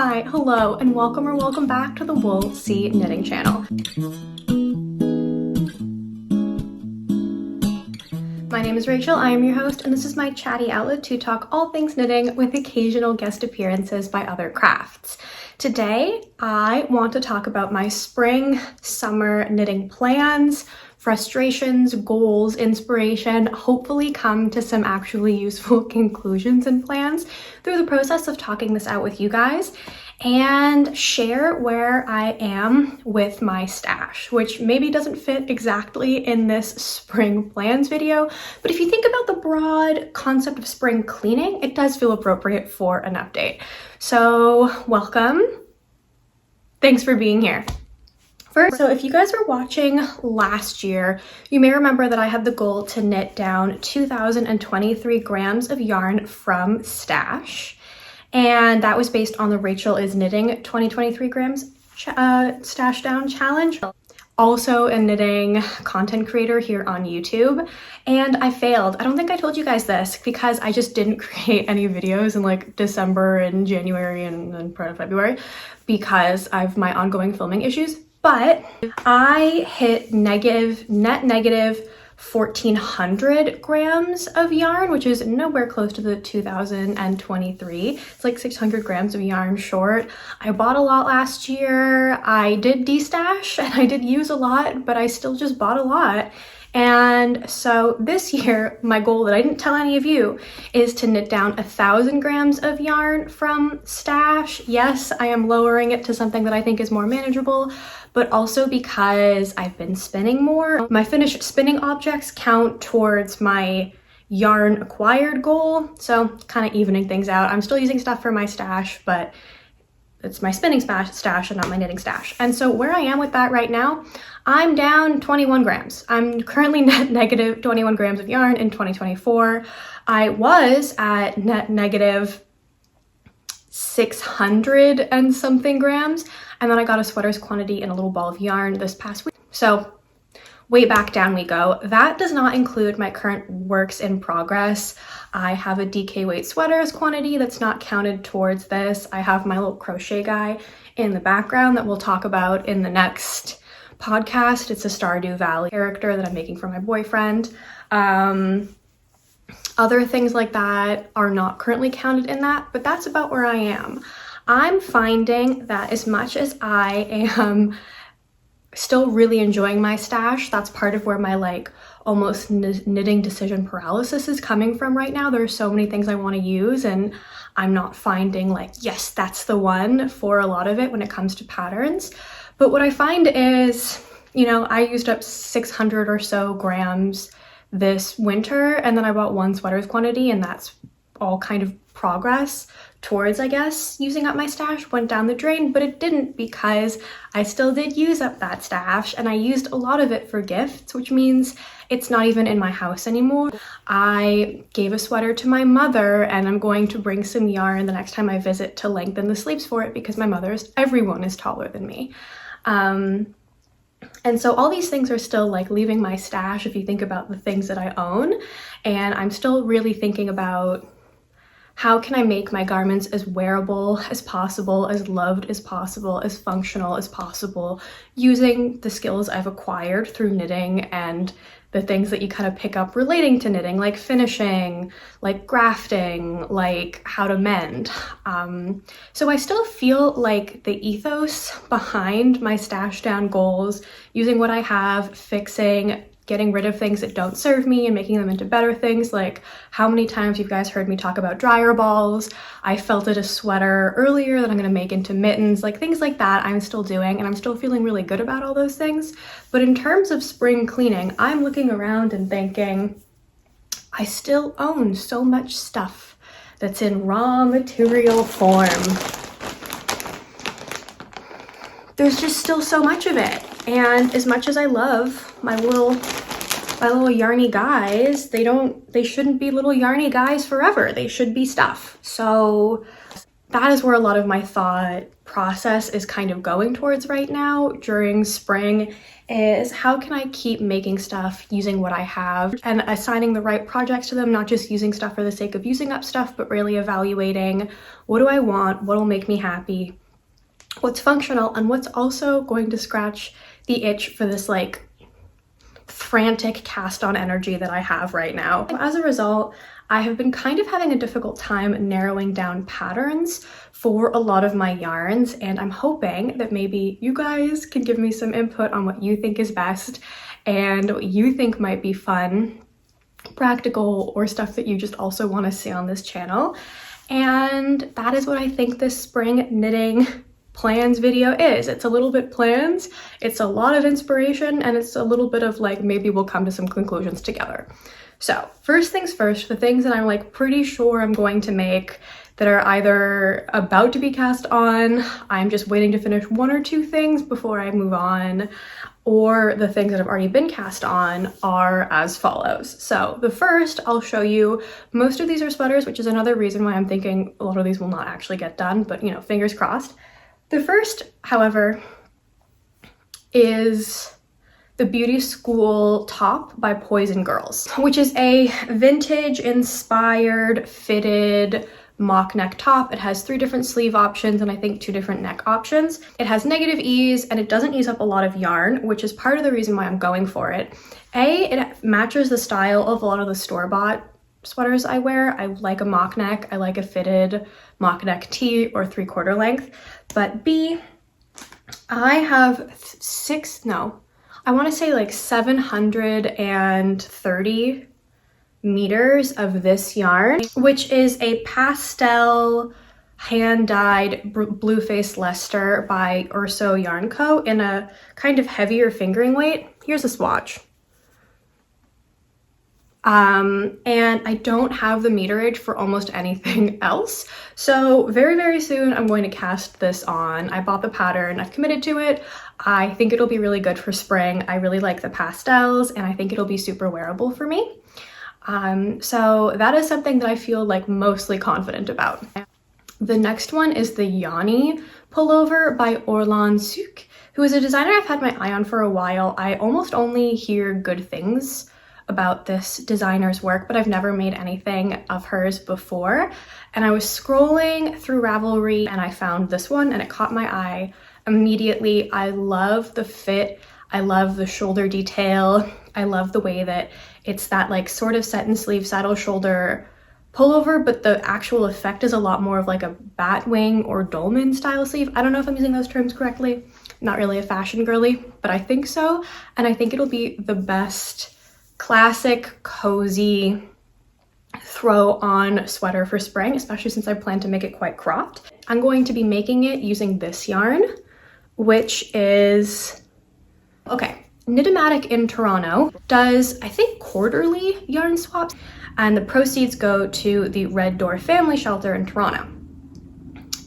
Hi, hello, and welcome or welcome back to the Wool Sea Knitting channel. My name is Rachel, I am your host, and this is my chatty outlet to talk all things knitting with occasional guest appearances by other crafts. Today, I want to talk about my spring, summer knitting plans, frustrations, goals, inspiration, hopefully come to some actually useful conclusions and plans through the process of talking this out with you guys, and share where I am with my stash, which maybe doesn't fit exactly in this spring plans video, but if you think about the broad concept of spring cleaning, it does feel appropriate for an update. So welcome. Thanks for being here. First, so if you guys were watching last year, you may remember that I had the goal to knit down 2,023 grams of yarn from stash. And that was based on the Rachel is Knitting 2023 grams stash down challenge. Also a knitting content creator here on YouTube. And I failed. I don't think I told you guys this because I just didn't create any videos in like December and January and then part of February because I have my ongoing filming issues. But I hit net negative 1,400 grams of yarn, which is nowhere close to the 2,023. It's like 600 grams of yarn short. I bought a lot last year. I did destash and I did use a lot, but I still just bought a lot. And so this year, my goal that I didn't tell any of you is to knit down 1,000 grams of yarn from stash. Yes, I am lowering it to something that I think is more manageable, but also because I've been spinning more. My finished spinning objects count towards my yarn acquired goal, so kind of evening things out. I'm still using stuff for my stash, but it's my spinning stash and not my knitting stash. And so where I am with that right now, I'm down 21 grams. I'm currently net negative 21 grams of yarn in 2024. I was at net negative 600 and something grams, and then I got a sweater's quantity in a little ball of yarn this past week. So way back down we go. That does not include my current works in progress. I have a DK weight sweaters quantity that's not counted towards this. I have my little crochet guy in the background that we'll talk about in the next podcast. It's a Stardew Valley character that I'm making for my boyfriend. Other things like that are not currently counted in that, but that's about where I am. I'm finding that as much as I am still really enjoying my stash, that's part of where my like almost knitting decision paralysis is coming from right now. There are so many things I want to use and I'm not finding like, yes, that's the one for a lot of it when it comes to patterns. But what I find is, you know, I used up 600 or so grams this winter and then I bought one sweater's quantity, and that's all kind of progress towards, I guess, using up my stash went down the drain, but it didn't because I still did use up that stash and I used a lot of it for gifts, which means it's not even in my house anymore. I gave a sweater to my mother and I'm going to bring some yarn the next time I visit to lengthen the sleeves for it because everyone is taller than me. And so all these things are still like leaving my stash if you think about the things that I own, and I'm still really thinking about how can I make my garments as wearable as possible, as loved as possible, as functional as possible, using the skills I've acquired through knitting and the things that you kind of pick up relating to knitting, like finishing, like grafting, like how to mend. So I still feel like the ethos behind my stash down goals, using what I have, fixing, getting rid of things that don't serve me and making them into better things. Like how many times you've guys heard me talk about dryer balls. I felted a sweater earlier that I'm going to make into mittens, like things like that I'm still doing, and I'm still feeling really good about all those things. But in terms of spring cleaning, I'm looking around and thinking I still own so much stuff that's in raw material form. There's just still so much of it. And as much as I love my little yarny guys, they shouldn't be little yarny guys forever. They should be stuff. So that is where a lot of my thought process is kind of going towards right now during spring, is how can I keep making stuff using what I have and assigning the right projects to them, not just using stuff for the sake of using up stuff, but really evaluating what do I want, what will make me happy, what's functional, and what's also going to scratch the itch for this like frantic cast on energy that I have right now. As a result, I have been kind of having a difficult time narrowing down patterns for a lot of my yarns, and I'm hoping that maybe you guys can give me some input on what you think is best and what you think might be fun, practical, or stuff that you just also want to see on this channel. And that is what I think this spring knitting plans video is. It's a little bit plans, it's a lot of inspiration, and it's a little bit of like maybe we'll come to some conclusions together. So first things first, the things that I'm like pretty sure I'm going to make that are either about to be cast on, I'm just waiting to finish one or two things before I move on, or the things that have already been cast on are as follows. So the first, I'll show you, most of these are sweaters, which is another reason why I'm thinking a lot of these will not actually get done, but you know, fingers crossed. The first, however, is the Beauty School top by Poison Girls, which is a vintage inspired fitted mock neck top. It has 3 different sleeve options and I think 2 different neck options. It has negative ease and it doesn't use up a lot of yarn, which is part of the reason why I'm going for it. It matches the style of a lot of the store-bought sweaters I wear. I like a mock neck, I like a fitted mock neck tee or 3/4 length. But B, I have I want to say like 730 meters of this yarn, which is a pastel hand-dyed Blueface Leicester by Urso Yarn Co. in a kind of heavier fingering weight. Here's a swatch. And I don't have the meterage for almost anything else. So very, very soon I'm going to cast this on. I bought the pattern, I've committed to it. I think it'll be really good for spring. I really like the pastels and I think it'll be super wearable for me. So that is something that I feel like mostly confident about. The next one is the Yanni pullover by Orlan Suk, who is a designer I've had my eye on for a while. I almost only hear good things about this designer's work, but I've never made anything of hers before. And I was scrolling through Ravelry and I found this one and it caught my eye immediately. I love the fit. I love the shoulder detail. I love the way that it's that like sort of set and sleeve saddle shoulder pullover, but the actual effect is a lot more of like a batwing or dolman style sleeve. I don't know if I'm using those terms correctly. Not really a fashion girly, but I think so. And I think it'll be the best classic, cozy, throw-on sweater for spring, especially since I plan to make it quite cropped. I'm going to be making it using this yarn, which is, okay, Knitomatic in Toronto does, I think, quarterly yarn swaps, and the proceeds go to the Red Door Family Shelter in Toronto.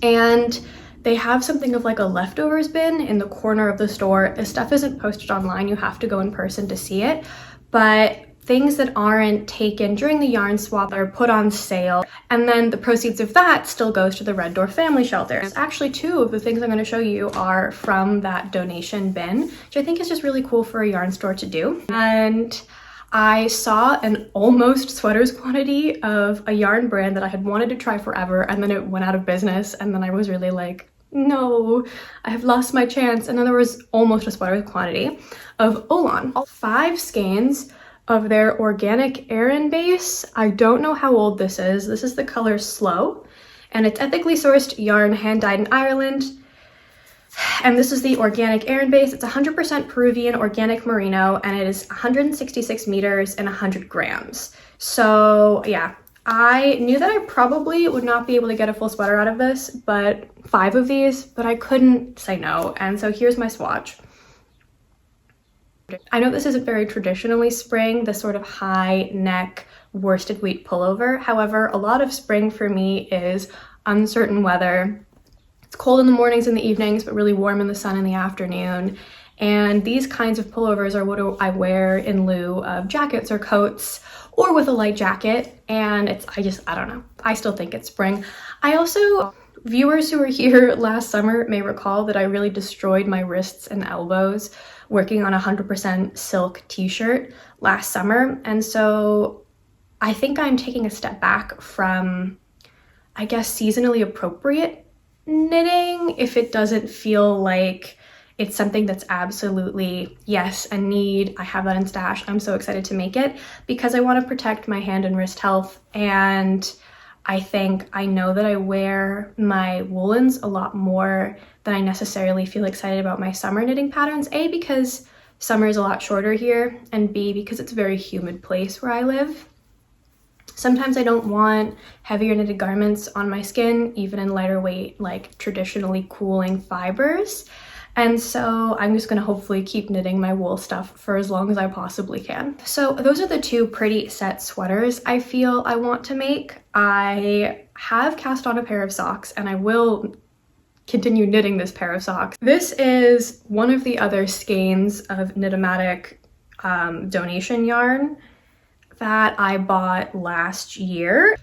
And they have something of like a leftovers bin in the corner of the store. This stuff isn't posted online, you have to go in person to see it. But things that aren't taken during the yarn swap are put on sale, and then the proceeds of that still goes to the Red Door Family Shelter. Actually, 2 of the things I'm going to show you are from that donation bin, which I think is just really cool for a yarn store to do. And I saw an almost sweaters quantity of a yarn brand that I had wanted to try forever, and then it went out of business, and then I was really like, no, I have lost my chance. And then there was almost a sweater quantity of Olan. All 5 skeins of their organic Aran base. I don't know how old this is. This is the color Slow, and it's ethically sourced yarn hand-dyed in Ireland. And this is the organic Aran base. It's 100% Peruvian organic merino, and it is 166 meters and 100 grams. So yeah, I knew that I probably would not be able to get a full sweater out of this, but 5 of these, but I couldn't say no. And so here's my swatch. I know this isn't very traditionally spring, this sort of high neck worsted wheat pullover. However, a lot of spring for me is uncertain weather. It's cold in the mornings and the evenings, but really warm in the sun in the afternoon. And these kinds of pullovers are what I wear in lieu of jackets or coats, or with a light jacket. And I don't know. I still think it's spring. I also Viewers who were here last summer may recall that I really destroyed my wrists and elbows working on a 100% silk t-shirt last summer. And so I think I'm taking a step back from, I guess, seasonally appropriate knitting if it doesn't feel like it's something that's absolutely, yes, a need. I have that in stash. I'm so excited to make it because I want to protect my hand and wrist health. And I know that I wear my woolens a lot more than I necessarily feel excited about my summer knitting patterns. A, because summer is a lot shorter here, and B, because it's a very humid place where I live. Sometimes I don't want heavier knitted garments on my skin, even in lighter weight, like traditionally cooling fibers. And so I'm just gonna hopefully keep knitting my wool stuff for as long as I possibly can. So those are the two pretty set sweaters I feel I want to make. I have cast on a pair of socks and I will continue knitting this pair of socks. This is one of the other skeins of Knitomatic donation yarn that I bought last year.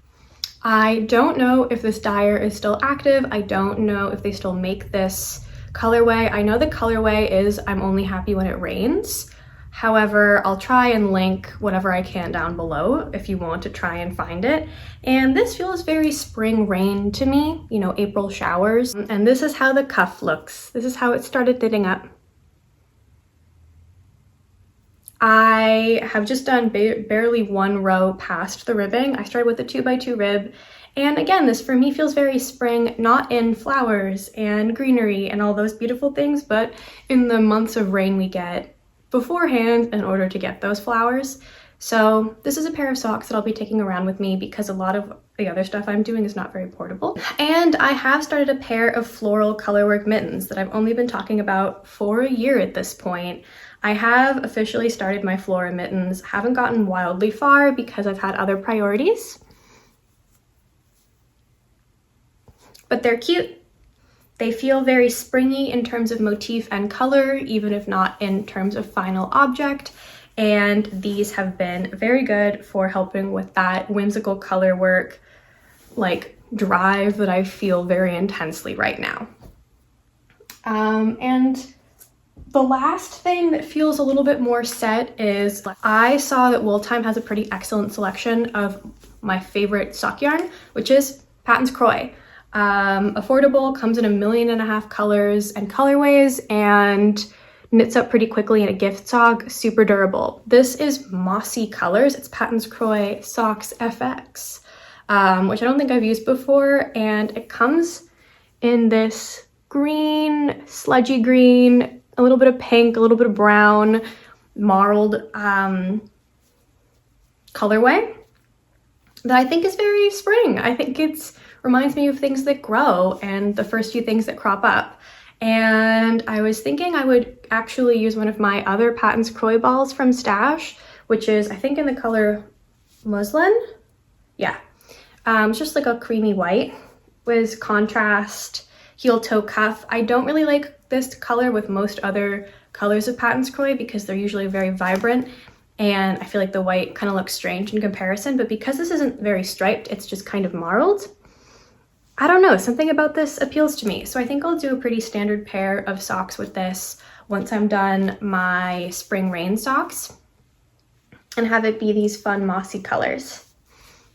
I don't know if this dyer is still active. I don't know if they still make this colorway. I know the colorway is I'm only happy when it rains. However, I'll try and link whatever I can down below if you want to try and find it. And this feels very spring rain to me, you know, April showers. And this is how the cuff looks. This is how it started knitting up. I have just done barely one row past the ribbing. I started with a 2x2 rib. And again, this for me feels very spring, not in flowers and greenery and all those beautiful things, but in the months of rain we get beforehand in order to get those flowers. So this is a pair of socks that I'll be taking around with me because a lot of the other stuff I'm doing is not very portable. And I have started a pair of floral colorwork mittens that I've only been talking about for a year at this point. I have officially started my Flora mittens, haven't gotten wildly far because I've had other priorities. But they're cute. They feel very springy in terms of motif and color, even if not in terms of final object. And these have been very good for helping with that whimsical color work, like drive that I feel very intensely right now. And the last thing that feels a little bit more set is I saw that Wool Time has a pretty excellent selection of my favorite sock yarn, which is Patons Kroy. Affordable, comes in 1.5 million colors and colorways, and knits up pretty quickly in a gift sock, super durable. This is Mossy Colors. It's Patons Kroy Socks FX, which I don't think I've used before, and it comes in this green, sludgy green, a little bit of pink, a little bit of brown, marled colorway that I think is very spring. I think it's reminds me of things that grow and the first few things that crop up. And I was thinking I would actually use one of my other Patons Kroy balls from Stash, which is I think in the color Muslin. Yeah, it's just like a creamy white with contrast heel toe cuff. I don't really like this color with most other colors of Patons Kroy because they're usually very vibrant, and I feel like the white kind of looks strange in comparison, but because this isn't very striped, it's just kind of marled. I don't know, something about this appeals to me. So I think I'll do a pretty standard pair of socks with this once I'm done my spring rain socks and have it be these fun mossy colors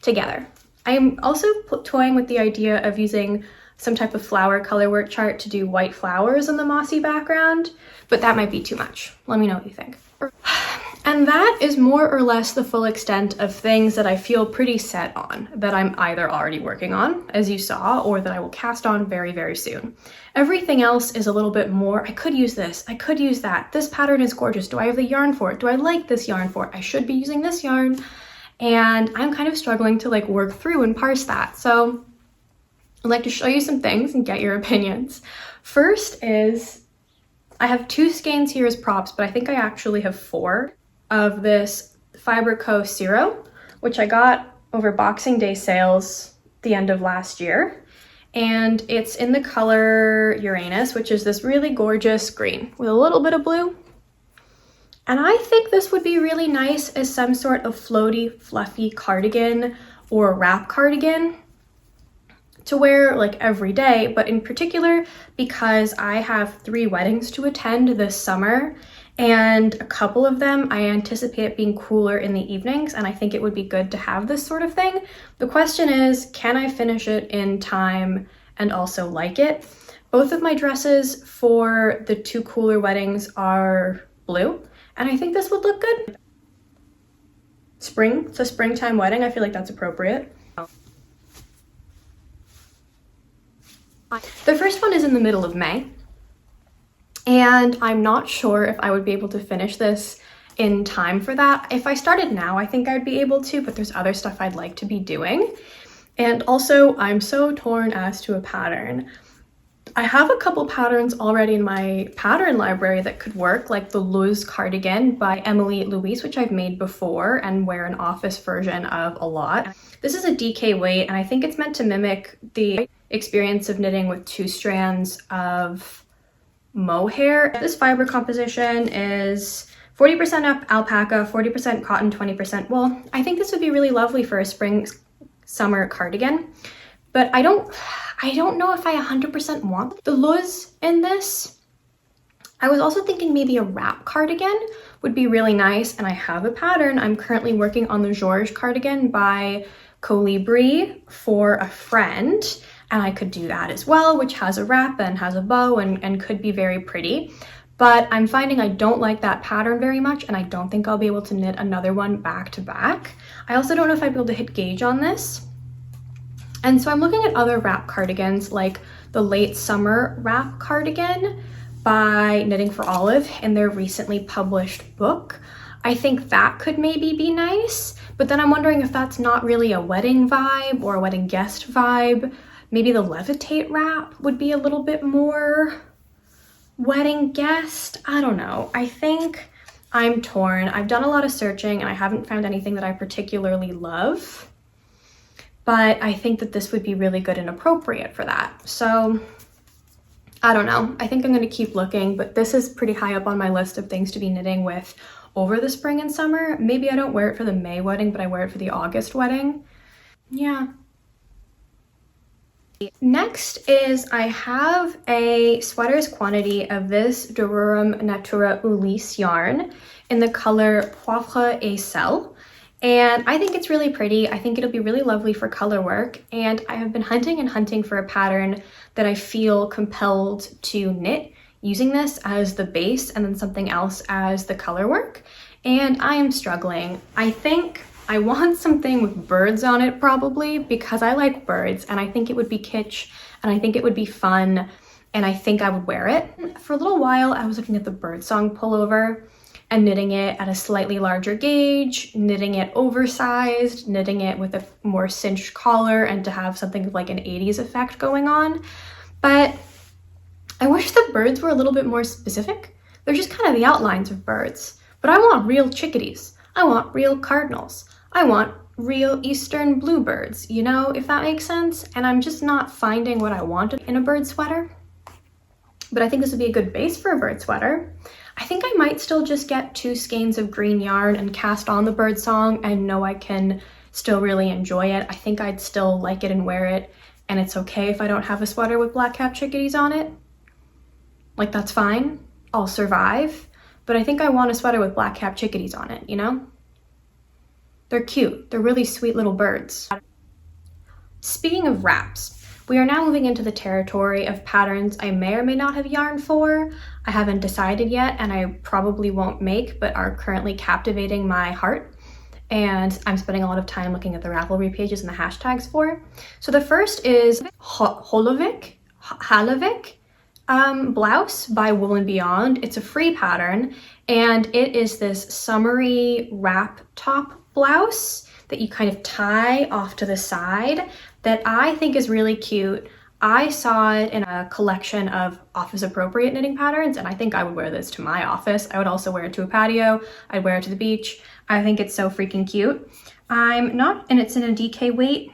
together. I'm also toying with the idea of using some type of flower color work chart to do white flowers on the mossy background, but that might be too much. Let me know what you think. And that is more or less the full extent of things that I feel pretty set on, that I'm either already working on, as you saw, or that I will cast on very, very soon. Everything else is a little bit more, I could use this, I could use that, this pattern is gorgeous, do I have the yarn for it, do I like this yarn for it, I should be using this yarn, and I'm kind of struggling to like work through and parse that. So I'd like to show you some things and get your opinions. First is, I have 2 skeins here as props, but I think I actually have 4 of this Fiber Co. Zero, which I got over Boxing Day sales the end of last year. And it's in the color Uranus, which is this really gorgeous green with a little bit of blue. And I think this would be really nice as some sort of floaty, fluffy cardigan or wrap cardigan to wear like every day, but in particular because I have 3 weddings to attend this summer, and a couple of them I anticipate it being cooler in the evenings, and I think it would be good to have this sort of thing. The question is, can I finish it in time and also like it? Both of my dresses for the 2 cooler weddings are blue, and I think this would look good. Spring, it's a springtime wedding, I feel like that's appropriate. The first one is in the middle of May, and I'm not sure if I would be able to finish this in time for that. If I started now, I think I'd be able to, but there's other stuff I'd like to be doing. And also, I'm so torn as to a pattern. I have a couple patterns already in my pattern library that could work, like the Luz cardigan by Emily Louise, which I've made before and wear an office version of a lot. This is a DK weight, and I think it's meant to mimic the experience of knitting with 2 strands of mohair. This fiber composition is 40% up alpaca, 40% cotton, 20% wool. I think this would be really lovely for a spring summer cardigan, but I don't know if I 100% want the Luz in this. I was also thinking maybe a wrap cardigan would be really nice, and I have a pattern. I'm currently working on the Georges cardigan by Colibri for a friend, and I could do that as well, which has a wrap and has a bow and could be very pretty. But I'm finding I don't like that pattern very much, and I don't think I'll be able to knit another one back to back. I also don't know if I'd be able to hit gauge on this. And so I'm looking at other wrap cardigans, like the late summer wrap cardigan by Knitting for Olive in their recently published book. I think that could maybe be nice, but then I'm wondering if that's not really a wedding vibe or a wedding guest vibe. Maybe the Levitate wrap would be a little bit more wedding guest. I don't know. I think I'm torn. I've done a lot of searching and I haven't found anything that I particularly love, but I think that this would be really good and appropriate for that. So I don't know. I think I'm going to keep looking, but this is pretty high up on my list of things to be knitting with over the spring and summer. Maybe I don't wear it for the May wedding, but I wear it for the August wedding. Yeah. Next is I have a sweaters quantity of this Durum Natura Ulysse yarn in the color Poivre et Sel, and I think it's really pretty. I think it'll be really lovely for color work, and I have been hunting and hunting for a pattern that I feel compelled to knit using this as the base and then something else as the color work, and I am struggling. I think I want something with birds on it probably, because I like birds and I think it would be kitsch and I think it would be fun and I think I would wear it. For a little while I was looking at the birdsong pullover and knitting it at a slightly larger gauge, knitting it oversized, knitting it with a more cinched collar and to have something like an 80s effect going on. But I wish the birds were a little bit more specific. They're just kind of the outlines of birds, but I want real chickadees. I want real cardinals. I want real eastern bluebirds, you know, if that makes sense. And I'm just not finding what I wanted in a bird sweater. But I think this would be a good base for a bird sweater. I think I might still just get 2 skeins of green yarn and cast on the bird song and know I can still really enjoy it. I think I'd still like it and wear it, and it's okay if I don't have a sweater with black-capped chickadees on it. Like, that's fine. I'll survive. But I think I want a sweater with black-capped chickadees on it, you know? They're cute. They're really sweet little birds. Speaking of wraps, we are now moving into the territory of patterns I may or may not have yarn for. I haven't decided yet, and I probably won't make, but are currently captivating my heart. And I'm spending a lot of time looking at the Ravelry pages and the hashtags for. So the first is Halovik blouse by Wool and Beyond. It's a free pattern, and it is this summery wrap top blouse that you kind of tie off to the side that I think is really cute. I saw it in a collection of office appropriate knitting patterns, and I think I would wear this to my office. I would also wear it to a patio. I'd wear it to the beach. I think it's so freaking cute. And it's in a DK weight.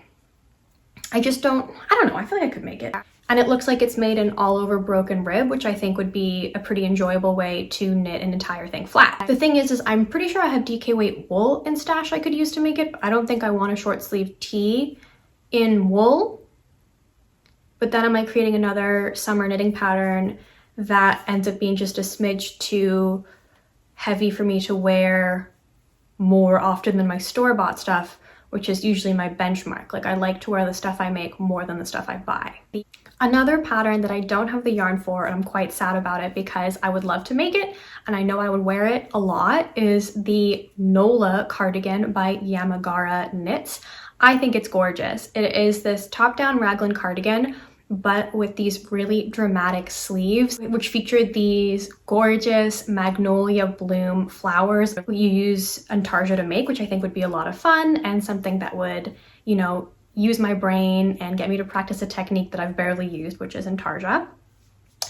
I don't know, I feel like I could make it. And it looks like it's made in all over broken rib, which I think would be a pretty enjoyable way to knit an entire thing flat. The thing is I'm pretty sure I have DK weight wool in stash I could use to make it, but I don't think I want a short sleeve tee in wool. but then am I creating another summer knitting pattern that ends up being just a smidge too heavy for me to wear more often than my store-bought stuff, which is usually my benchmark. Like, I like to wear the stuff I make more than the stuff I buy. Another pattern that I don't have the yarn for, and I'm quite sad about it because I would love to make it and I know I would wear it a lot, is the Nola cardigan by Yamagara Knits. I think it's gorgeous. It is this top-down raglan cardigan, but with these really dramatic sleeves, which featured these gorgeous magnolia bloom flowers that you use intarsia to make, which I think would be a lot of fun and something that would, you know, use my brain and get me to practice a technique that I've barely used, which is intarsia.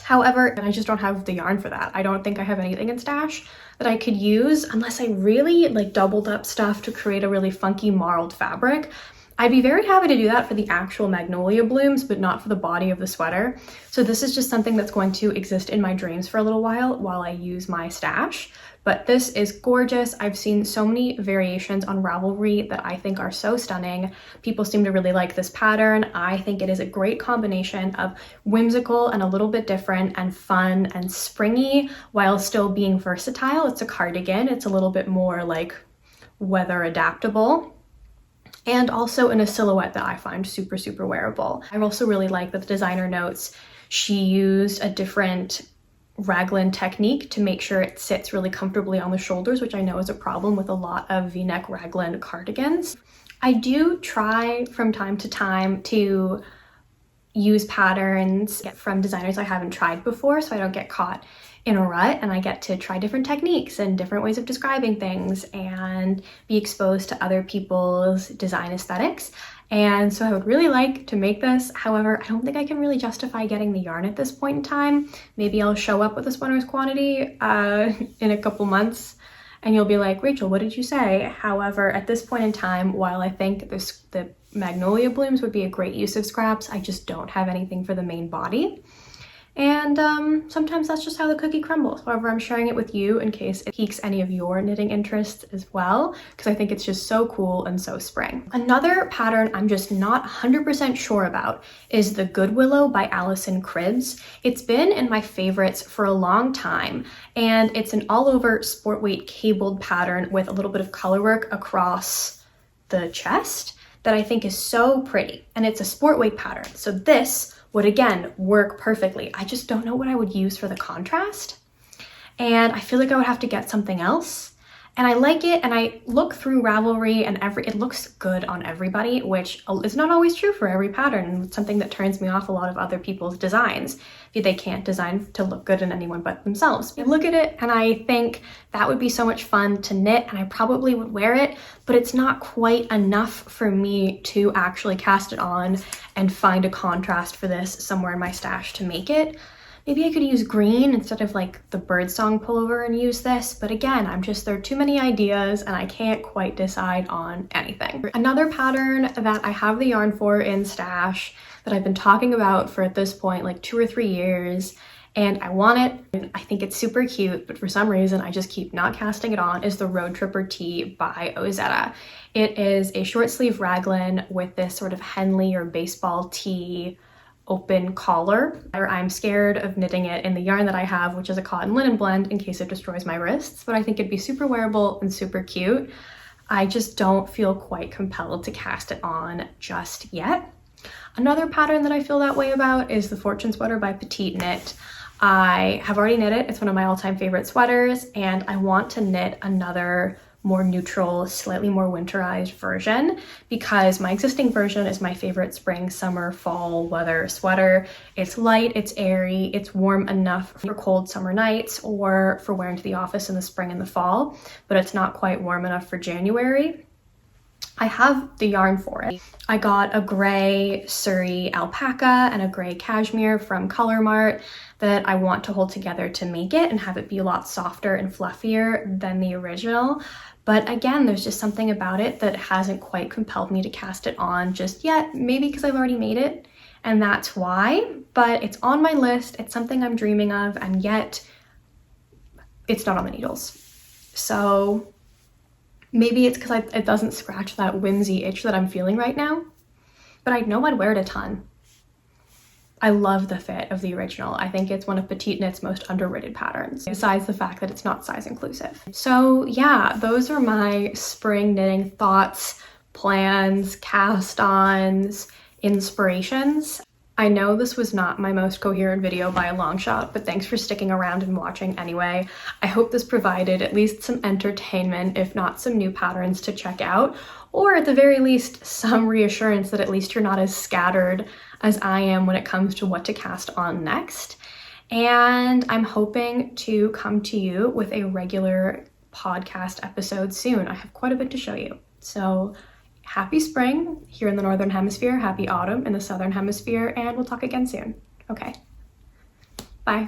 However, I just don't have the yarn for that. I don't think I have anything in stash that I could use unless I really like doubled up stuff to create a really funky marled fabric. I'd be very happy to do that for the actual magnolia blooms, but not for the body of the sweater. So this is just something that's going to exist in my dreams for a little while I use my stash. But this is gorgeous. I've seen so many variations on Ravelry that I think are so stunning. People seem to really like this pattern. I think it is a great combination of whimsical and a little bit different and fun and springy while still being versatile. It's a cardigan. It's a little bit more like weather adaptable, and also in a silhouette that I find super, super wearable. I also really like that the designer notes she used a different raglan technique to make sure it sits really comfortably on the shoulders, which I know is a problem with a lot of V-neck raglan cardigans. I do try from time to time to use patterns from designers I haven't tried before, so I don't get caught in a rut and I get to try different techniques and different ways of describing things and be exposed to other people's design aesthetics. And so I would really like to make this. However, I don't think I can really justify getting the yarn at this point in time. Maybe I'll show up with a sweater's quantity in a couple months and you'll be like, Rachel, what did you say? However, at this point in time, while I think the magnolia blooms would be a great use of scraps, I just don't have anything for the main body. And sometimes that's just how the cookie crumbles. However, I'm sharing it with you in case it piques any of your knitting interests as well, because I think it's just so cool and so spring. Another pattern I'm just not 100% sure about is the Good Willow by Alison Crids. It's been in my favorites for a long time, and it's an all-over sport weight cabled pattern with a little bit of color work across the chest that I think is so pretty. And it's a sport weight pattern, so this would again work perfectly. I just don't know what I would use for the contrast. And I feel like I would have to get something else. And I like it, and I look through Ravelry and it looks good on everybody, which is not always true for every pattern, and it's something that turns me off a lot of other people's designs. They can't design to look good in anyone but themselves. I look at it and I think that would be so much fun to knit, and I probably would wear it, but it's not quite enough for me to actually cast it on and find a contrast for this somewhere in my stash to make it. Maybe I could use green instead of like the birdsong pullover and use this, but again, there are too many ideas and I can't quite decide on anything. Another pattern that I have the yarn for in stash that I've been talking about for at this point like 2 or 3 years, and I want it, and I think it's super cute, but for some reason I just keep not casting it on, is the Road Tripper tee by Ozetta. It is a short sleeve raglan with this sort of Henley or baseball tee open collar. I'm scared of knitting it in the yarn that I have, which is a cotton linen blend, in case it destroys my wrists, but I think it'd be super wearable and super cute. I just don't feel quite compelled to cast it on just yet. Another pattern that I feel that way about is the Fortune Sweater by Petite Knit. I have already knit it. It's one of my all-time favorite sweaters, and I want to knit another more neutral, slightly more winterized version, because my existing version is my favorite spring, summer, fall weather sweater. It's light, it's airy, it's warm enough for cold summer nights or for wearing to the office in the spring and the fall, but it's not quite warm enough for January. I have the yarn for it. I got a gray Surrey alpaca and a gray cashmere from Color Mart that I want to hold together to make it and have it be a lot softer and fluffier than the original. But again, there's just something about it that hasn't quite compelled me to cast it on just yet. Maybe because I've already made it and that's why, but it's on my list. It's something I'm dreaming of, and yet it's not on the needles. So maybe it's because it doesn't scratch that whimsy itch that I'm feeling right now, but I know I'd wear it a ton. I love the fit of the original. I think it's one of Petite Knit's most underrated patterns, besides the fact that it's not size inclusive. So yeah, those are my spring knitting thoughts, plans, cast-ons, inspirations. I know this was not my most coherent video by a long shot, but thanks for sticking around and watching anyway. I hope this provided at least some entertainment, if not some new patterns to check out, or at the very least some reassurance that at least you're not as scattered as I am when it comes to what to cast on next. And I'm hoping to come to you with a regular podcast episode soon. I have quite a bit to show you. So happy spring here in the Northern Hemisphere, happy autumn in the Southern Hemisphere, and we'll talk again soon. Okay, bye.